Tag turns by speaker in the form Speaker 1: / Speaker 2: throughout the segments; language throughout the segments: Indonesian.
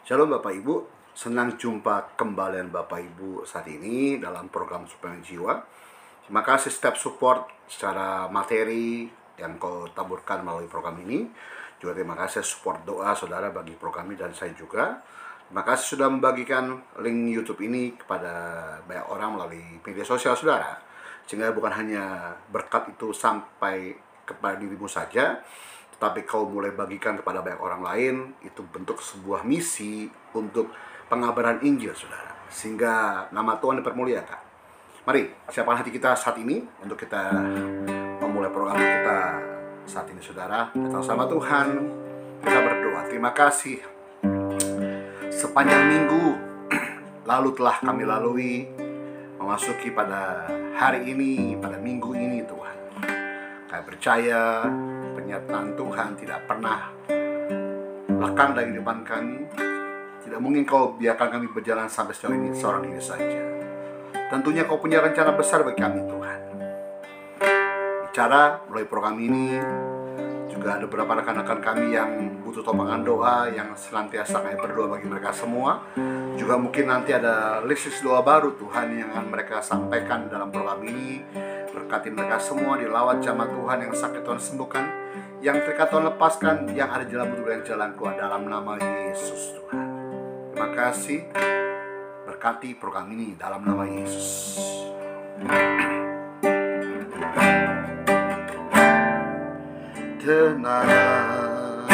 Speaker 1: Shalom Bapak Ibu, senang jumpa kembali Bapak Ibu saat ini dalam program Suplemen Jiwa. Terima kasih setiap support secara materi yang kau taburkan melalui program ini. Juga terima kasih support doa saudara bagi program ini dan saya juga. Terima kasih sudah membagikan link YouTube ini kepada banyak orang melalui media sosial saudara. Sehingga bukan hanya berkat itu sampai kepada dirimu saja, tetapi kau mulai bagikan kepada banyak orang lain. Itu bentuk sebuah misi untuk pengabaran Injil saudara, sehingga nama Tuhan dipermuliakan. Mari siapkan hati kita saat ini untuk kita memulai program kita saat ini saudara. Kita sama Tuhan, kita berdoa. Terima kasih sepanjang minggu lalu telah kami lalui, memasuki pada hari ini, pada minggu ini Tuhan. Kami percaya pernyataan Tuhan tidak pernah lekang dari depan kami. Tidak mungkin kau biarkan kami berjalan sampai sejauh ini seorang diri saja. Tentunya kau punya rencana besar bagi kami Tuhan. Bicara melalui program ini, juga ada beberapa rekan-rekan kami yang butuh topangan doa, yang senantiasa kami berdoa bagi mereka semua. Juga mungkin nanti ada list doa baru Tuhan yang akan mereka sampaikan dalam program ini. Berkati mereka semua, dilawat jamaah Tuhan, yang sakit Tuhan sembuhkan, yang terikat Tuhan lepaskan, yang ada jalan butuh dan jalan keluar dalam nama Yesus Tuhan. Terima kasih, berkati program ini dalam nama Yesus. Tenanglah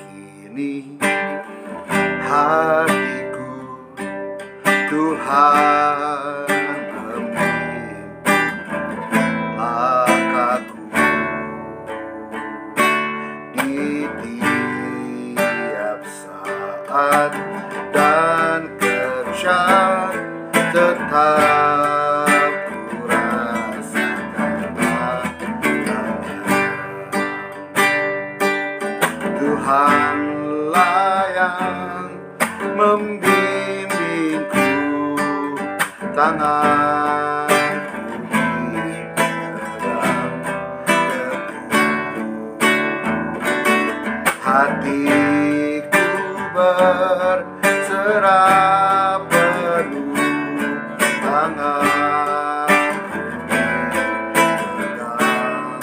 Speaker 1: kini hatiku, Tuhan dan kerja tetap ku rasakan Tuhanlah yang membimbingku, tanganku dipegang teguh, hatiku berserah penuh, tanganku dipegang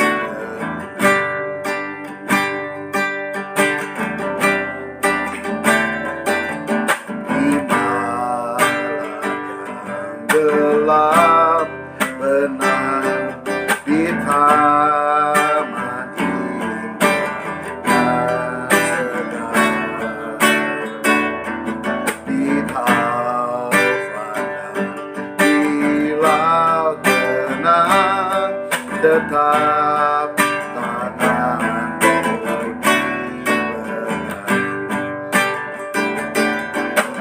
Speaker 1: di malam yang gelap, benang di taman indah dan segar, di taufan dan di laut tenang, tetap tanganku dipegang.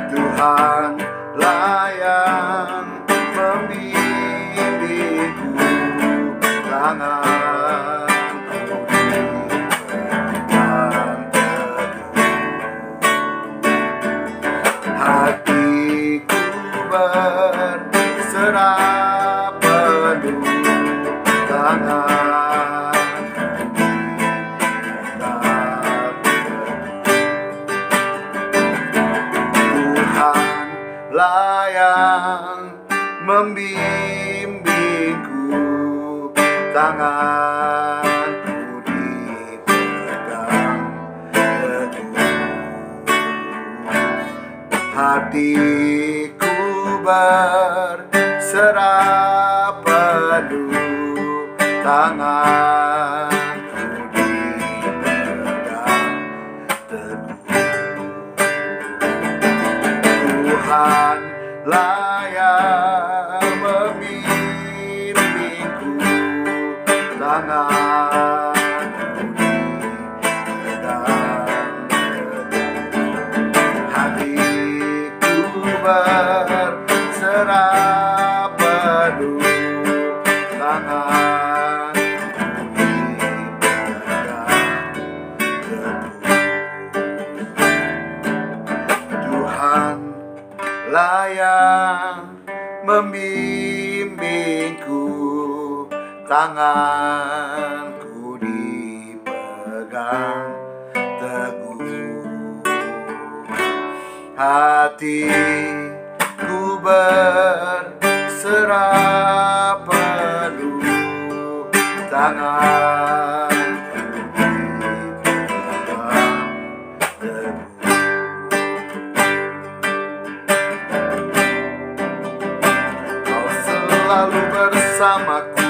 Speaker 1: Tuhanlah yang membimbingku, tanganku dipegang teguh, hatiku berserah penuh, tanganku dipegang teguh. Tuhanlah yang membimbingku, tanganku dipegang teguh, hatiku berserah penuh, tanganku dipegang teguh. Tuhanlah yang membimbingku, tanganku dipegang teguh, hatiku berserah penuh, tanganku dipegang teguh. Tuhanlah yang membimbingku, tanganku dipegang teguh, hatiku berserah penuh, tangan kau selalu bersamaku,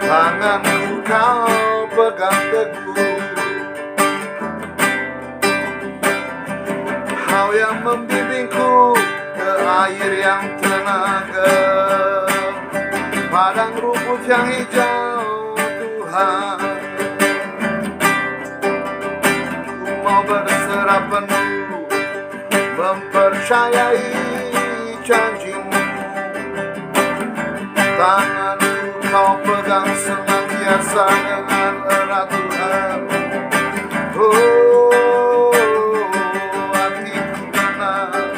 Speaker 1: tanganku kau pegang teguh, kau yang membimbingku ke air yang tenang, ke padang rumput yang hijau, Tuhan. Ku mau berserah penuh, mempercayai janjimu, tanganku kau pegang senantiasa dengan erat, Tuhan. Hatiku tenang,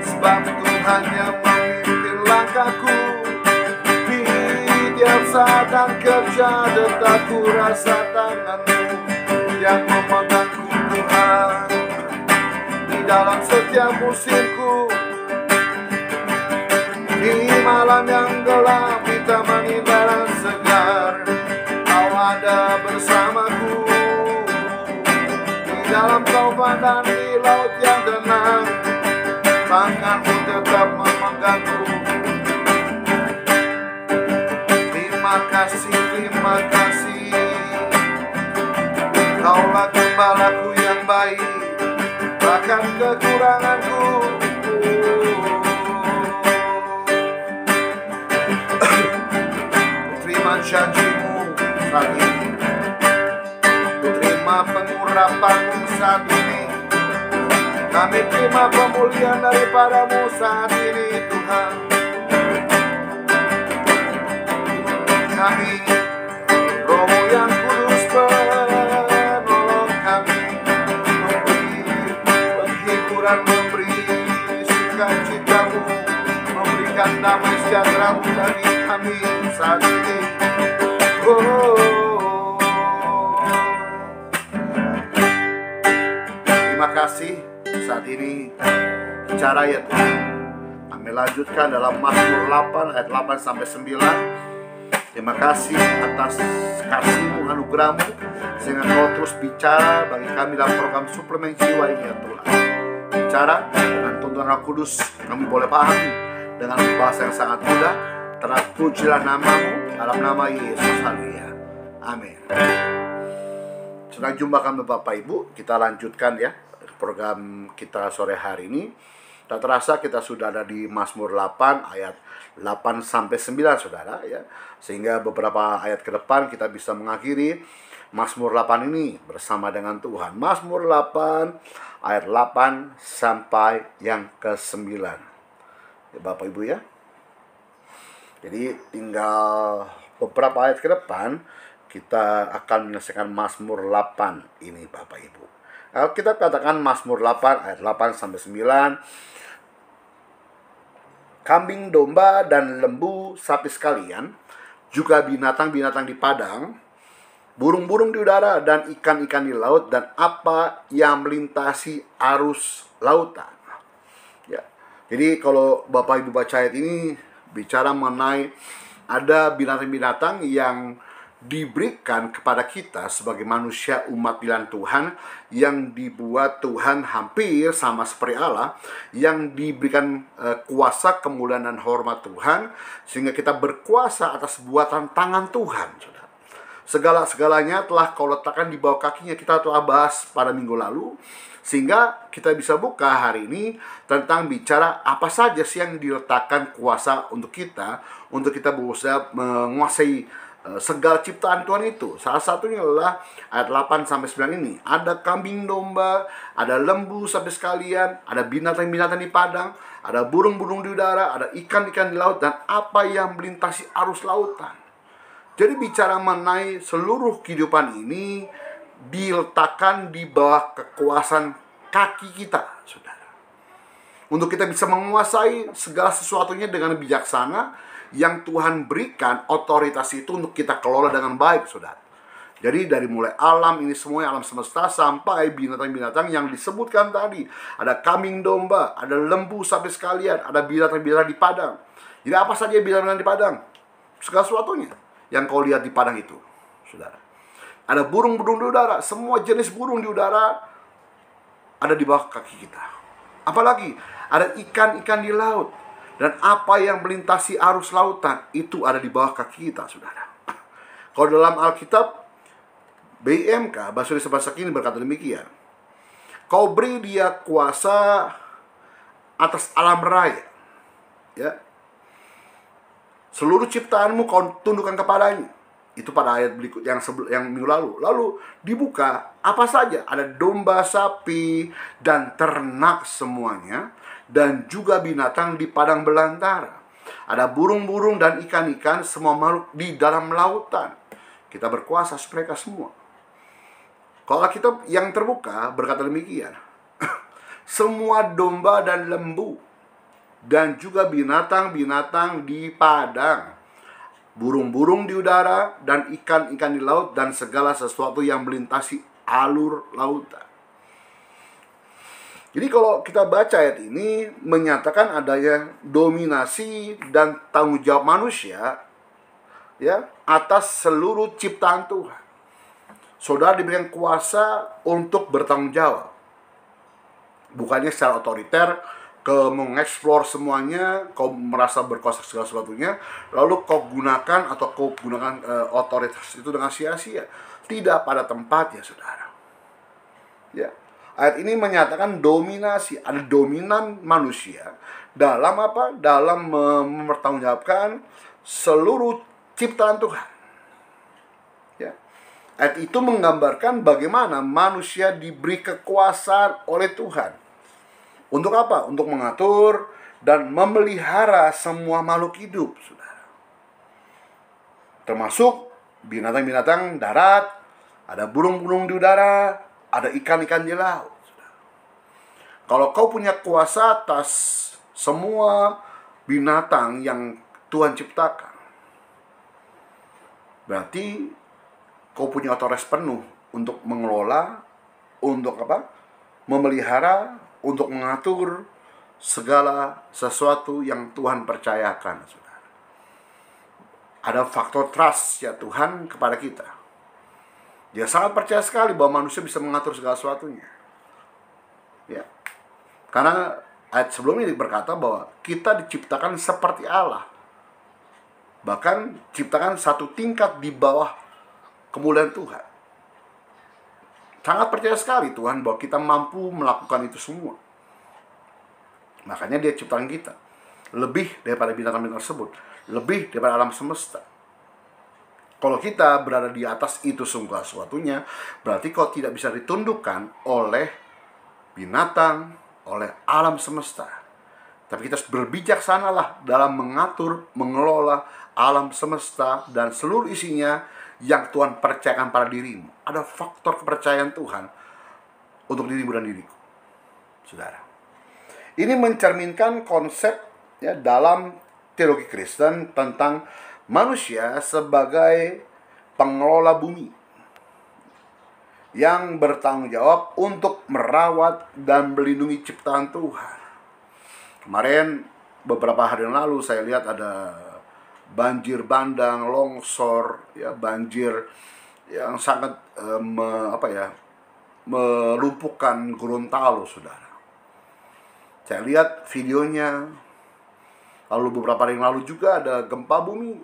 Speaker 1: sebab Tuhan yang memimpin langkahku. Di tiap saat dan kerja detakku, rasa tanganmu yang memegangku, Tuhan. Di dalam setiap musimku, di malam yang gelap, di taman indah dan segar, kau ada bersamaku. Di dalam taufan dan di laut yang tenang, tanganmu tetap memegangku. Terima kasih, kaulah gembalaku yang baik, bahkan kekuranganku. Terima janjimu saat ini, terima pengurapanmu saat ini, kami terima pemulihan daripadamu saat ini, Tuhan. Kami, Roh yang kudus penolong kami, memberi penghiburan, memberi sukacitamu, memberikan damai sejahtera-Mu bagi kami saat ini. Terima kasih saat ini. Bicara ya Tuhan. Kami lanjutkan dalam Mazmur 8 ayat 8 sampai 9. Terima kasih atas kasih-Mu, anugerah-Mu, sehingga Kau terus bicara bagi kami dalam program suplemen jiwa ini ya Tuhan. Bicara dengan tuntunan Roh Kudus, kami boleh paham dengan bahasa yang sangat mudah. Terpujilah nama-Mu, dalam nama Yesus, haleluya, amin. Senang jumpa kami Bapak Ibu. Kita lanjutkan ya program kita sore hari ini. Tak terasa kita sudah ada di Mazmur 8 ayat 8 sampai 9 saudara ya. Sehingga beberapa ayat ke depan kita bisa mengakhiri Mazmur 8 ini bersama dengan Tuhan. Mazmur 8 ayat 8 sampai yang ke-9. Ya, Bapak Ibu ya. Jadi tinggal beberapa ayat ke depan kita akan menyelesaikan Mazmur 8 ini Bapak Ibu. Kalau kita katakan Mazmur 8 ayat 8 sampai 9, kambing domba dan lembu sapi sekalian, juga binatang-binatang di padang, burung-burung di udara dan ikan-ikan di laut, dan apa yang melintasi arus lautan. Ya. Jadi kalau Bapak Ibu baca ayat ini bicara mengenai ada binatang-binatang yang diberikan kepada kita sebagai manusia umat pilihan Tuhan, yang dibuat Tuhan hampir sama seperti Allah, yang diberikan kuasa, kemuliaan dan hormat Tuhan, sehingga kita berkuasa atas buatan tangan Tuhan. Segala-segalanya telah Kau letakkan di bawah kakinya. Kita telah bahas pada minggu lalu, sehingga kita bisa buka hari ini tentang bicara apa saja sih yang diletakkan kuasa untuk kita berusaha menguasai segala ciptaan Tuhan itu. Salah satunya adalah ayat 8 sampai 9 ini. Ada kambing domba, ada lembu sapi sekalian, ada binatang-binatang di padang, ada burung-burung di udara, ada ikan-ikan di laut, dan apa yang melintasi arus lautan. Jadi bicara mengenai seluruh kehidupan ini diletakkan di bawah kekuasaan kaki kita, saudara. Untuk kita bisa menguasai segala sesuatunya dengan bijaksana, yang Tuhan berikan otoritas itu untuk kita kelola dengan baik, saudara. Jadi dari mulai alam ini semuanya, alam semesta, sampai binatang-binatang yang disebutkan tadi. Ada kambing domba, ada lembu sampai sekalian, ada binatang-binatang di padang. Jadi apa saja binatang di padang? Segala sesuatunya yang kau lihat di padang itu, saudara. Ada burung-burung di udara, semua jenis burung di udara ada di bawah kaki kita. Apalagi ada ikan-ikan di laut, dan apa yang melintasi arus lautan itu ada di bawah kaki kita, saudara. Kalau dalam Alkitab, BIMK, Bahasa Indonesia Masa Kini berkata demikian. Kau beri dia kuasa atas alam raya, ya. Seluruh ciptaanmu kau tundukkan kepadanya. Itu pada ayat berikut yang minggu lalu. Lalu dibuka apa saja, ada domba, sapi, dan ternak semuanya, dan juga binatang di padang belantara. Ada burung-burung dan ikan-ikan, semua makhluk di dalam lautan. Kita berkuasa atas mereka semua. Kalau Alkitab yang terbuka berkata demikian. Semua domba dan lembu, dan juga binatang-binatang di padang, burung-burung di udara, dan ikan-ikan di laut, dan segala sesuatu yang melintasi alur lautan. Jadi kalau kita baca ayat ini, menyatakan adanya dominasi dan tanggung jawab manusia, ya, atas seluruh ciptaan Tuhan. Saudara diberikan kuasa untuk bertanggung jawab. Bukannya secara otoriter, kau mengeksplor semuanya, kau merasa berkuasa segala sesuatunya, lalu kau gunakan atau kau gunakan otoritas itu dengan sia-sia. Tidak pada tempatnya, saudara. Ya. Ayat ini menyatakan dominasi, ada dominan manusia dalam apa? Dalam mempertanggungjawabkan seluruh ciptaan Tuhan. Ya. Ayat itu menggambarkan bagaimana manusia diberi kekuasaan oleh Tuhan. Untuk apa? Untuk mengatur dan memelihara semua makhluk hidup, saudara. Termasuk binatang-binatang darat, ada burung-burung di udara, ada ikan-ikan di laut, saudara. Kalau kau punya kuasa atas semua binatang yang Tuhan ciptakan, berarti kau punya otoritas penuh untuk mengelola, untuk apa? Memelihara, untuk mengatur segala sesuatu yang Tuhan percayakan, saudara. Ada faktor trust ya Tuhan kepada kita. Dia sangat percaya sekali bahwa manusia bisa mengatur segala sesuatunya. Ya. Karena ayat sebelumnya berkata bahwa kita diciptakan seperti Allah. Bahkan ciptakan satu tingkat di bawah kemuliaan Tuhan. Sangat percaya sekali Tuhan bahwa kita mampu melakukan itu semua. Makanya dia ciptakan kita lebih daripada binatang-binatang tersebut, lebih daripada alam semesta. Kalau kita berada di atas itu segala sesuatunya, berarti kau tidak bisa ditundukkan oleh binatang, oleh alam semesta. Tapi kita harus berbijaksanalah dalam mengatur, mengelola alam semesta dan seluruh isinya yang Tuhan percayakan pada dirimu. Ada faktor kepercayaan Tuhan untuk dirimu dan diriku, saudara. Ini mencerminkan konsep ya dalam teologi Kristen tentang manusia sebagai pengelola bumi yang bertanggung jawab untuk merawat dan melindungi ciptaan Tuhan. Kemarin beberapa hari yang lalu saya lihat ada banjir bandang, longsor, ya banjir yang sangat melumpuhkan Gorontalo, saudara. Saya lihat videonya. Lalu beberapa hari yang lalu juga ada gempa bumi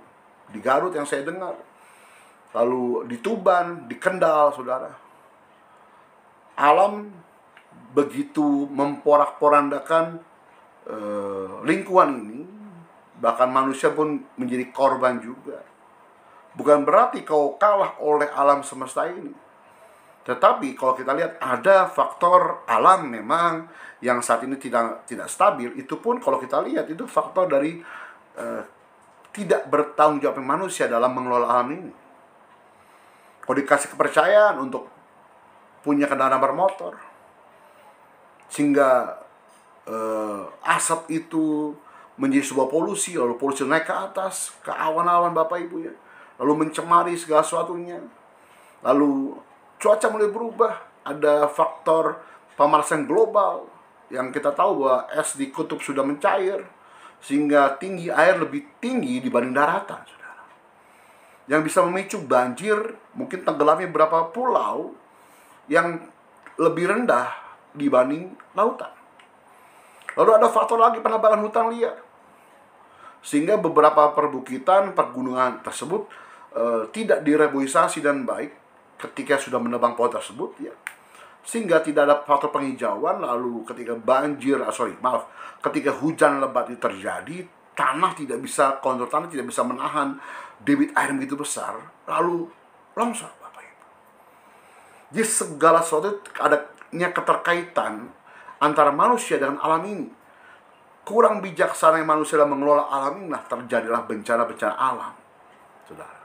Speaker 1: di Garut yang saya dengar. Lalu di Tuban, di Kendal, saudara. Alam begitu memporak-porandakan lingkungan ini. Bahkan manusia pun menjadi korban juga. Bukan berarti kau kalah oleh alam semesta ini. Tetapi kalau kita lihat ada faktor alam memang yang saat ini tidak stabil. Itu pun kalau kita lihat itu faktor dari tidak bertanggung jawab manusia dalam mengelola alam ini. Kalau dikasih kepercayaan untuk punya kendaraan bermotor, sehingga asap itu menjadi sebuah polusi, lalu polusi naik ke atas, ke awan-awan Bapak Ibu ya, lalu mencemari segala sesuatunya. Lalu cuaca mulai berubah, ada faktor pemanasan global yang kita tahu bahwa es di kutub sudah mencair sehingga tinggi air lebih tinggi dibanding daratan, saudara. Yang bisa memicu banjir, mungkin tenggelamnya beberapa pulau yang lebih rendah dibanding lautan. Lalu ada faktor lagi, penebangan hutan liar, sehingga beberapa perbukitan, pegunungan tersebut tidak direboisasi dan baik ketika sudah menebang pohon tersebut, ya. Sehingga tidak ada faktor penghijauan. Lalu ketika ketika hujan lebat itu terjadi, tanah tidak bisa, kontur tanah tidak bisa menahan debit air begitu besar, lalu longsor, Bapak Ibu. Jadi segala sesuatu adanya keterkaitan antara manusia dengan alam ini. Kurang bijaksana yang manusia dalam mengelola alam ini, terjadilah bencana-bencana alam, saudara.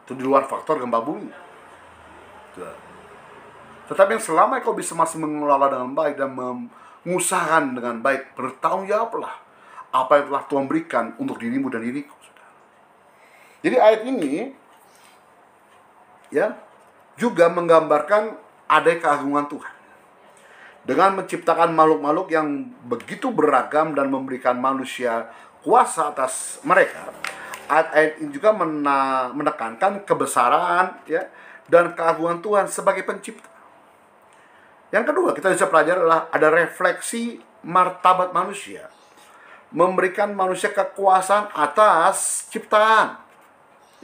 Speaker 1: Itu di luar faktor gempa bumi, saudara. Tetapi yang selama kau bisa masih mengelola dengan baik dan mengusahakan dengan baik, bertanggung jawablah apa yang telah Tuhan berikan untuk dirimu dan diriku, saudara. Jadi ayat ini, ya, juga menggambarkan ada keagungan Tuhan dengan menciptakan makhluk-makhluk yang begitu beragam dan memberikan manusia kuasa atas mereka. Ayat ini juga menekankan kebesaran, ya, dan keagungan Tuhan sebagai pencipta. Yang kedua, kita bisa pelajari adalah ada refleksi martabat manusia, memberikan manusia kekuasaan atas ciptaan,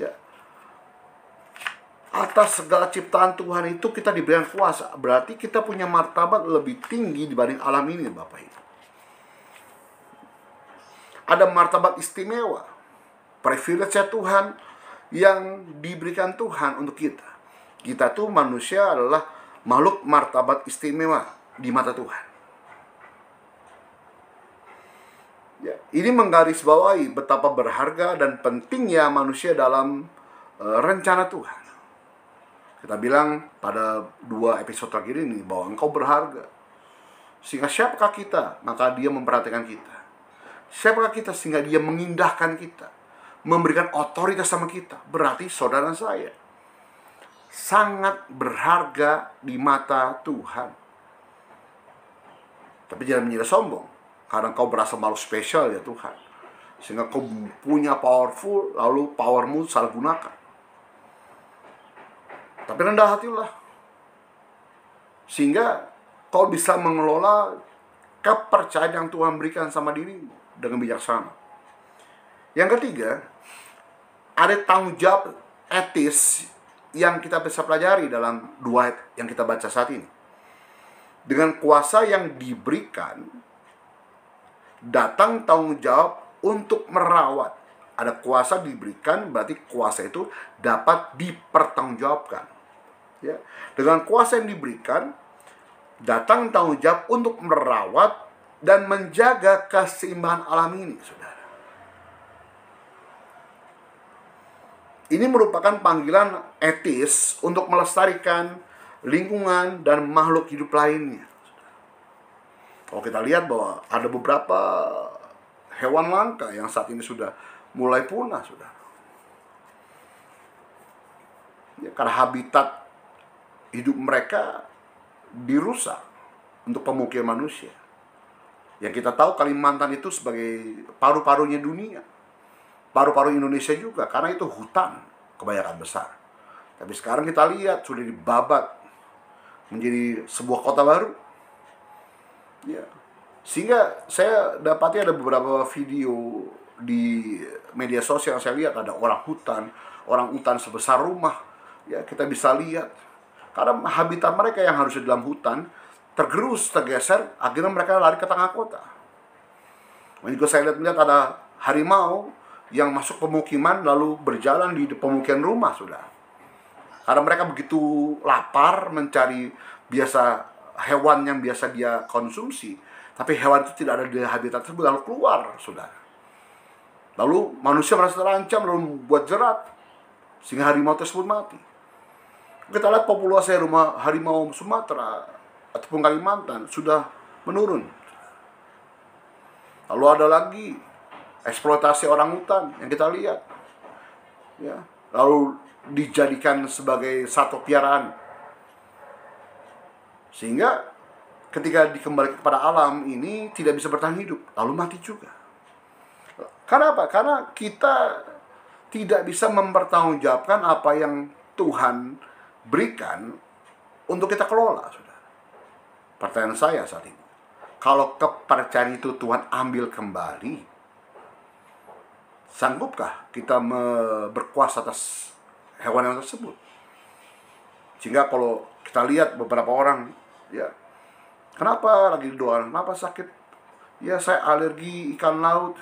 Speaker 1: ya. Atas segala ciptaan Tuhan itu kita diberikan kuasa. Berarti kita punya martabat lebih tinggi dibanding alam ini, Bapak Ibu. Ada martabat istimewa, privilege Tuhan yang diberikan Tuhan untuk kita. Kita tuh manusia adalah makhluk martabat istimewa di mata Tuhan. Ya, ini menggarisbawahi betapa berharga dan pentingnya manusia dalam rencana Tuhan. Kita bilang pada 2 episode terakhir ini bahwa engkau berharga. Sehingga siapakah kita? Maka dia memperhatikan kita. Siapakah kita? Sehingga dia mengindahkan kita, memberikan otoritas sama kita. Berarti saudara saya sangat berharga di mata Tuhan. Tapi jangan menjadi sombong, karena kau berasa malu spesial ya Tuhan, sehingga kau punya powerful, lalu powermu salah gunakan. Tapi rendah hatilah, sehingga kau bisa mengelola kepercayaan yang Tuhan berikan sama dirimu dengan bijaksana. Yang ketiga, ada tanggung jawab etis yang kita bisa pelajari dalam 2 ayat yang kita baca saat ini. Dengan kuasa yang diberikan, datang tanggung jawab untuk merawat. Ada kuasa diberikan, berarti kuasa itu dapat dipertanggungjawabkan. Ya, dengan kuasa yang diberikan, datang tanggung jawab untuk merawat dan menjaga keseimbangan alam ini, saudara. Ini merupakan panggilan etis untuk melestarikan lingkungan dan makhluk hidup lainnya. Kalau kita lihat bahwa ada beberapa hewan langka yang saat ini sudah mulai punah, saudara. Ya, karena habitat hidup mereka dirusak untuk pemukiman manusia. Yang kita tahu Kalimantan itu sebagai paru-parunya dunia, paru-paru Indonesia juga, karena itu hutan kebanyakan besar. Tapi sekarang kita lihat sudah dibabat menjadi sebuah kota baru, ya. Sehingga saya dapati ada beberapa video di media sosial, saya lihat ada orang hutan sebesar rumah, ya, kita bisa lihat. Karena habitat mereka yang harusnya dalam hutan tergerus, tergeser, akhirnya mereka lari ke tengah kota. Dan juga saya lihat ada harimau yang masuk pemukiman lalu berjalan di pemukiman rumah, sudah. Karena mereka begitu lapar mencari hewan yang biasa dia konsumsi, tapi hewan itu tidak ada di habitat tersebut, lalu keluar, sudah. Lalu manusia merasa terancam, lalu membuat jerat, sehingga harimau tersebut mati. Kita lihat populasi harimau Sumatera ataupun Kalimantan sudah menurun. Lalu ada lagi eksploitasi orang hutan yang kita lihat, ya. Lalu dijadikan sebagai satu piaraan. Sehingga ketika dikembalikan kepada alam ini tidak bisa bertahan hidup, lalu mati juga. Karena apa? Karena kita tidak bisa mempertanggungjawabkan apa yang Tuhan berikan untuk kita kelola, saudara. Pertanyaan saya saat ini, kalau kepercayaan itu Tuhan ambil kembali, sanggupkah kita berkuasa atas hewan tersebut? Sehingga kalau kita lihat beberapa orang, ya, kenapa lagi doa, kenapa sakit? Ya, saya alergi ikan laut,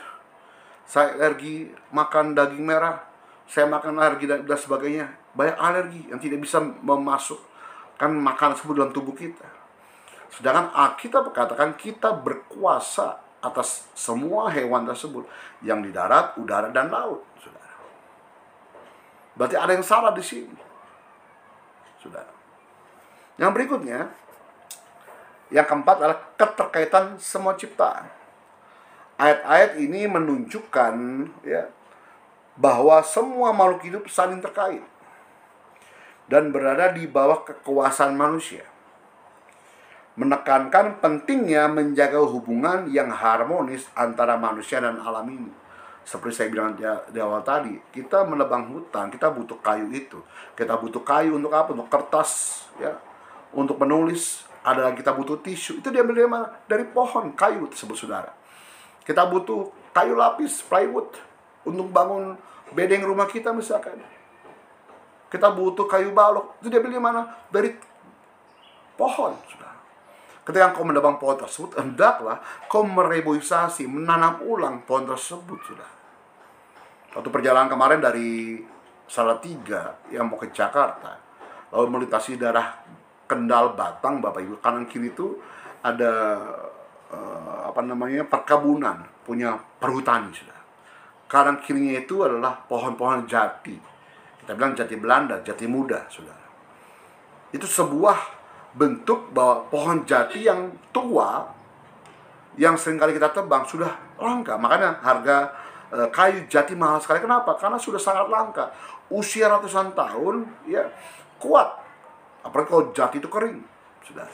Speaker 1: saya alergi makan daging merah, saya makan alergi dan sebagainya. Banyak alergi yang tidak bisa memasukkan makanan tersebut dalam tubuh kita. Sedangkan Alkitab berkatakan kita berkuasa atas semua hewan tersebut yang di darat, udara, dan laut, saudara. Berarti ada yang salah di sini, saudara. Yang berikutnya, yang keempat adalah keterkaitan semua ciptaan. Ayat-ayat ini menunjukkan, ya, bahwa semua makhluk hidup saling terkait dan berada di bawah kekuasaan manusia. Menekankan pentingnya menjaga hubungan yang harmonis antara manusia dan alam ini. Seperti saya bilang di awal tadi, kita menebang hutan, kita butuh kayu itu. Kita butuh kayu untuk apa? Untuk kertas, ya, untuk menulis. Ada lagi kita butuh tisu. Itu diambil dari mana? Dari pohon kayu tersebut, saudara. Kita butuh kayu lapis, plywood, untuk bangun bedeng rumah kita misalkan. Kita butuh kayu balok. Itu diambil dari mana? Dari pohon, saudara. Ketika kau menebang pohon tersebut, hendaklah kau mereboisasi, menanam ulang pohon tersebut, saudara. Waktu perjalanan kemarin dari Salatiga yang mau ke Jakarta, lalu melintasi daerah Kendal, Batang, Bapak Ibu, kanan kiri itu ada perkebunan, punya perhutani, saudara. Kanan kirinya itu adalah pohon-pohon jati. Kita bilang jati Belanda, jati muda, saudara. Itu sebuah bentuk bahwa pohon jati yang tua, yang seringkali kita tebang, sudah langka. Makanya harga kayu jati mahal sekali. Kenapa? Karena sudah sangat langka. Usia ratusan tahun, ya, kuat. Apalagi kalau jati itu kering, saudara.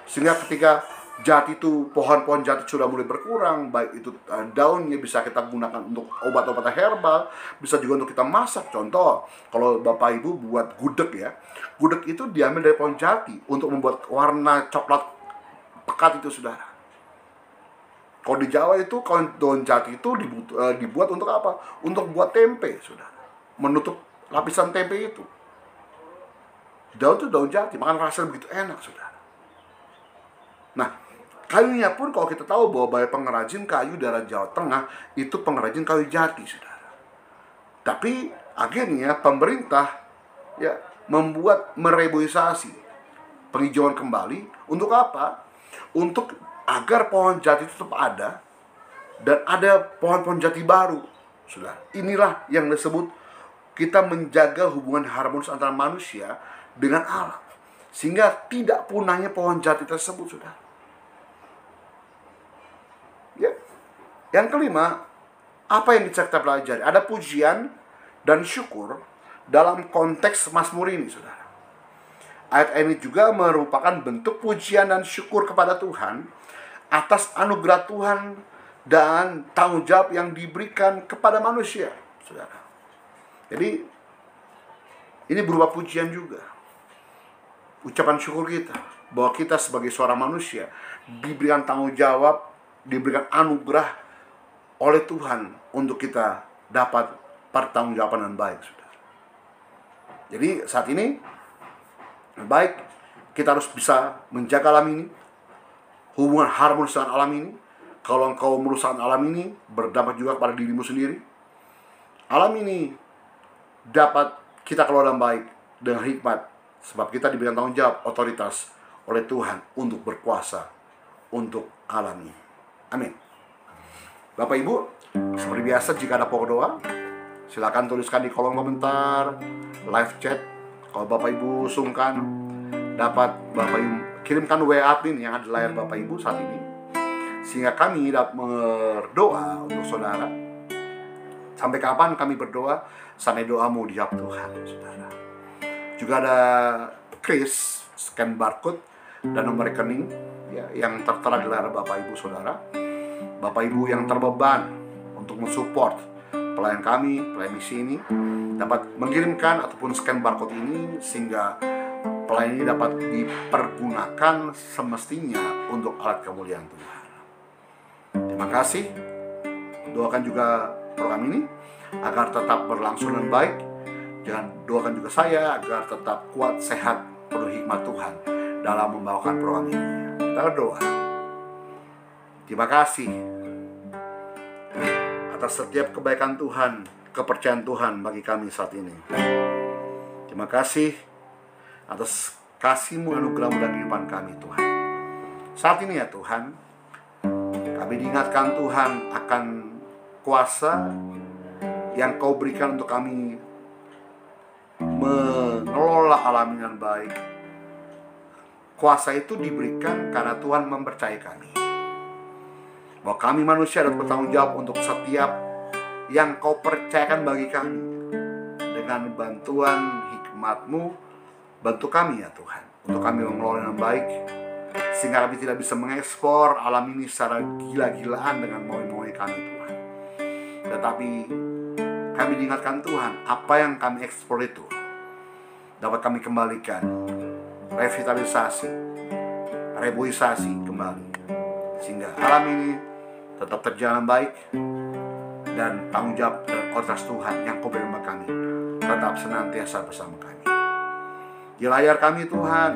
Speaker 1: Sehingga ketika jati itu, pohon-pohon jati sudah mulai berkurang, baik itu daunnya bisa kita gunakan untuk obat-obatan herbal, bisa juga untuk kita masak. Contoh, kalau Bapak Ibu buat gudeg, ya, gudeg itu diambil dari pohon jati untuk membuat warna coklat pekat itu, saudara. Kalau di Jawa itu, kalau daun jati itu dibuat untuk apa? Untuk buat tempe, saudara. Menutup lapisan tempe itu. Daun itu daun jati, makan rasanya begitu enak, saudara. Nah, kayunya pun kalau kita tahu bahwa banyak pengrajin kayu daerah Jawa Tengah itu pengrajin kayu jati, saudara. Tapi akhirnya pemerintah, ya, membuat mereboisasi, penghijauan kembali. Untuk apa? Untuk agar pohon jati itu tetap ada dan ada pohon-pohon jati baru, saudara. Inilah yang disebut kita menjaga hubungan harmonis antara manusia dengan alam, sehingga tidak punahnya pohon jati tersebut, saudara. Ya. Yang kelima, apa yang bisa kita pelajari? Ada pujian dan syukur dalam konteks Mazmur ini, saudara. Ayat ini juga merupakan bentuk pujian dan syukur kepada Tuhan atas anugerah Tuhan dan tanggung jawab yang diberikan kepada manusia, saudara. Jadi ini berupa pujian juga, ucapan syukur kita bahwa kita sebagai seorang manusia diberikan tanggung jawab, diberikan anugerah oleh Tuhan untuk kita dapat pertanggungjawaban yang baik, saudara. Jadi saat ini baik kita harus bisa menjaga alam ini, hubungan harmonis dengan alam ini. Kalau engkau merusak alam ini, berdampak juga kepada dirimu sendiri. Alam ini dapat kita kelola dengan baik, dengan hikmat, sebab kita diberikan tanggung jawab, otoritas oleh Tuhan untuk berkuasa untuk alam ini. Amin. Bapak Ibu, seperti biasa jika ada pokok doa, silakan tuliskan di kolom komentar, live chat. Kalau Bapak Ibu sungkan, dapat Bapak Ibu kirimkan WA admin yang ada di layar Bapak Ibu saat ini, sehingga kami dapat berdoa untuk saudara. Sampai kapan kami berdoa? Sampai doamu dijawab Tuhan, saudara. Juga ada Kris, scan barcode dan nomor rekening ya, yang tertera di layar Bapak Ibu Saudara. Bapak Ibu yang terbeban untuk mensupport pelayan kami, pelayan misi ini, dapat mengirimkan ataupun scan barcode ini sehingga pelayan ini dapat dipergunakan semestinya untuk alat kemuliaan Tuhan. Terima kasih. Doakan juga program ini agar tetap berlangsung dengan baik. Jangan doakan juga saya agar tetap kuat, sehat, penuh hikmat Tuhan dalam membawakan program ini. Kita berdoa. Terima kasih atas setiap kebaikan Tuhan, kepercayaan Tuhan bagi kami saat ini. Terima kasih atas kasih-Mu, anugerah-Mu dan kehidupan kami Tuhan. Saat ini ya Tuhan, kami diingatkan Tuhan akan kuasa yang Kau berikan untuk kami mengelola alam dengan baik. Kuasa itu diberikan karena Tuhan mempercayai kami bahwa kami manusia dapat bertanggung jawab untuk setiap yang Kau percayakan bagi kami. Dengan bantuan hikmat-Mu, bantu kami ya Tuhan, untuk kami mengelola dengan baik, sehingga kami tidak bisa mengekspor alam ini secara gila-gilaan dengan mau-mau kami Tuhan. Tetapi kami diingatkan Tuhan, apa yang kami ekspor itu dapat kami kembalikan, revitalisasi, reboisasi kembali, sehingga alam ini tetap terjalan baik, dan tanggung jawab dan otoritas Tuhan yang Kau beri kepada kami tetap senantiasa bersama kami. Di layar kami Tuhan,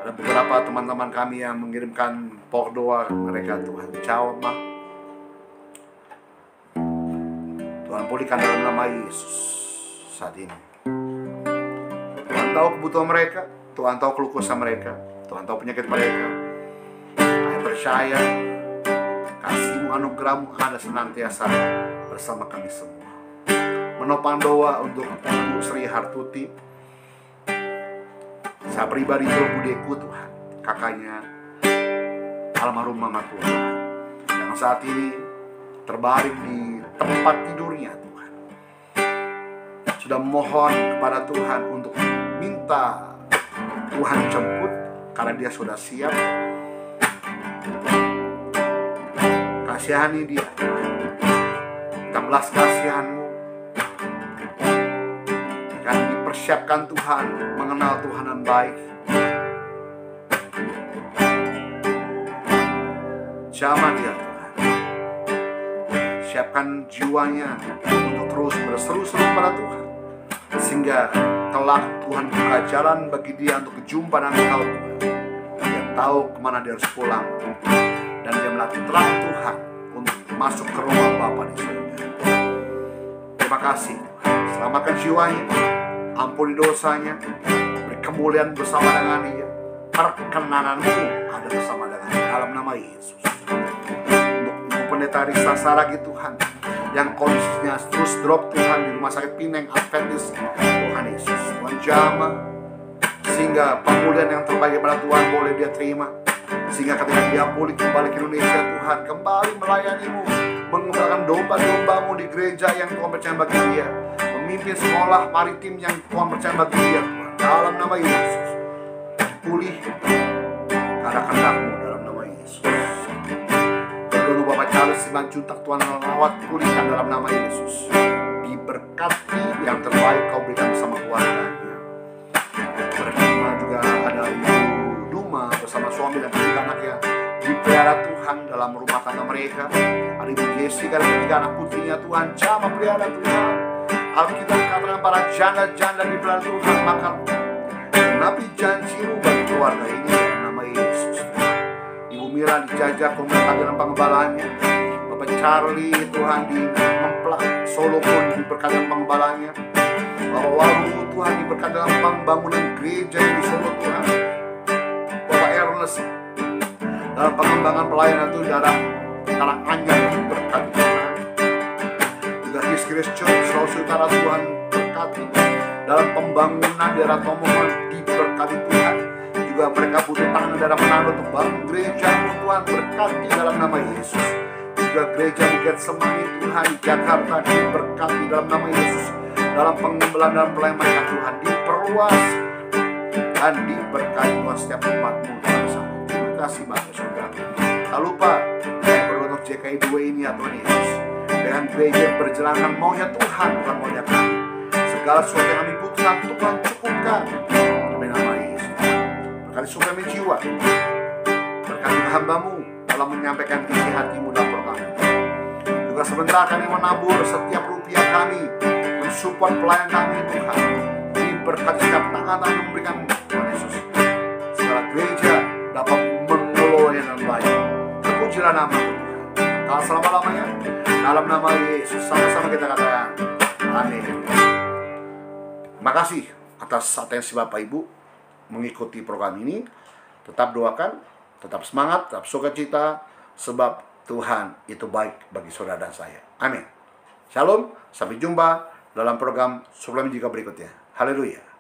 Speaker 1: ada beberapa teman-teman kami yang mengirimkan pokok doa mereka Tuhan. Jawab Tuhan, pulihkan dalam nama Yesus saat ini. Tuhan tahu kebutuhan mereka, Tuhan tahu keluh kesah mereka, Tuhan tahu penyakit mereka. Saya percaya kasih-Mu, anugerah-Mu ada senantiasa bersama kami semua. Menopang doa untuk Ibu Sri Hartuti, saya pribadi itu budeku Tuhan, kakaknya almarhum Mama Tuhan, yang saat ini terbaring di tempat tidurnya Tuhan. Sudah mohon kepada Tuhan untuk minta Tuhan jemput karena dia sudah siap. Kasihani dia, kita belas kasihan-Mu, akan dipersiapkan Tuhan, mengenal Tuhan yang baik. Jamah dia Tuhan, siapkan jiwanya untuk terus berseru-seru pada Tuhan, sehingga kelak Tuhan buka jalan bagi dia untuk berjumpa dengan Engkau Tuhan. Dia tahu kemana dia harus pulang, dan dia melatih terang Tuhan untuk masuk ke rumah Bapa di surga. Terima kasih Tuhan, selamatkan jiwanya, ampuni dosanya, beri kemuliaan bersama dengan dia. Perkenanan-Mu ada bersama dengan dalam nama Yesus. Untuk Pendeta Risa Saragi Tuhan, yang kondisinya terus drop Tuhan di rumah sakit Pineng Adventist, Tuhan Yesus, Tuhan jamah sehingga pemulihan yang terbaik pada Tuhan boleh dia terima, sehingga ketika dia pulih kembali ke Indonesia Tuhan, kembali melayani-Mu, mengembangkan domba-domba-Mu di gereja yang Tuhan percaya bagi dia, memimpin sekolah maritim yang Tuhan percaya bagi dia Tuhan, dalam nama Yesus. Pulih karena kehendak-Mu dalam nama Yesus. Berdoa Bapak Charles Simanjuntak, Tuhan merawat, pulihkan dalam nama Yesus. Diberkati yang terbaik Kau berikan bersama keluarganya. Berdoa juga ada Ibu Duma bersama suami dan ketiga anaknya, dipelihara Tuhan dalam rumah tangga mereka. Ada Ibu Jessica dan ketiga anak putrinya Tuhan, jamah pelihara Tuhan. Alkitab katakan para janda-janda dipelihara Tuhan, maka genapi janji-Mu bagi keluarga ini dalam nama Yesus. Ibu Mira dijajah pemerintah dalam pengembalaannya. Bapak Charlie Tuhan di Memplak Solomon diberkati dalam pengembalaannya. Bapak Walu Tuhan diberkati dalam pembangunan gereja di Solo Tuhan. Bapak Ernest dalam pengembangan pelayanan itu darah Karanganyar diberkati Tuhan. Juga His Grace Church Sulawesi Utara Tuhan berkati dalam pembangunan daerah Tomohon, diberkati Tuhan. Juga mereka butuh tangan darah menara untuk bangun gereja Tuhan, berkati dalam nama Yesus. juga gereja Bukit Semanggi Tuhan di Jakarta diberkati dalam nama Yesus. Dalam pengembelaan dan pelayanan mereka Tuhan diperluas dan diberkati Tuhan setiap umat-Mu Tuhan sama. Terima kasih Bapak Surga. Tak lupa saya berdoa untuk JKI 2 ini ya Tuhan Yesus, dengan gereja yang berjalan dengan maunya Tuhan bukan maunya kami. Segala sesuatu yang kami butuhkan Tuhan cukupkan demi nama Yesus. Berkati suplemen jiwa, berkati hamba-Mu dalam menyampaikan isi hati-Mu dalam program ini. Juga sebentar kami menabur setiap rupiah kami, mensupport pelayan kami Tuhan. Diberkati setiap tangan yang memberikan Tuhan Yesus. Segala gereja dapat mengelolanya dengan baik. Terpujilah nama Tuhan kalau selama-lamanya. Dalam nama Yesus sama-sama kita katakan amin. Terima kasih atas atensi Bapak Ibu mengikuti program ini. Tetap doakan, tetap semangat, tetap sukacita, sebab Tuhan itu baik bagi saudara dan saya. Amin. Shalom, sampai jumpa dalam program suplemen juga berikutnya. Haleluya.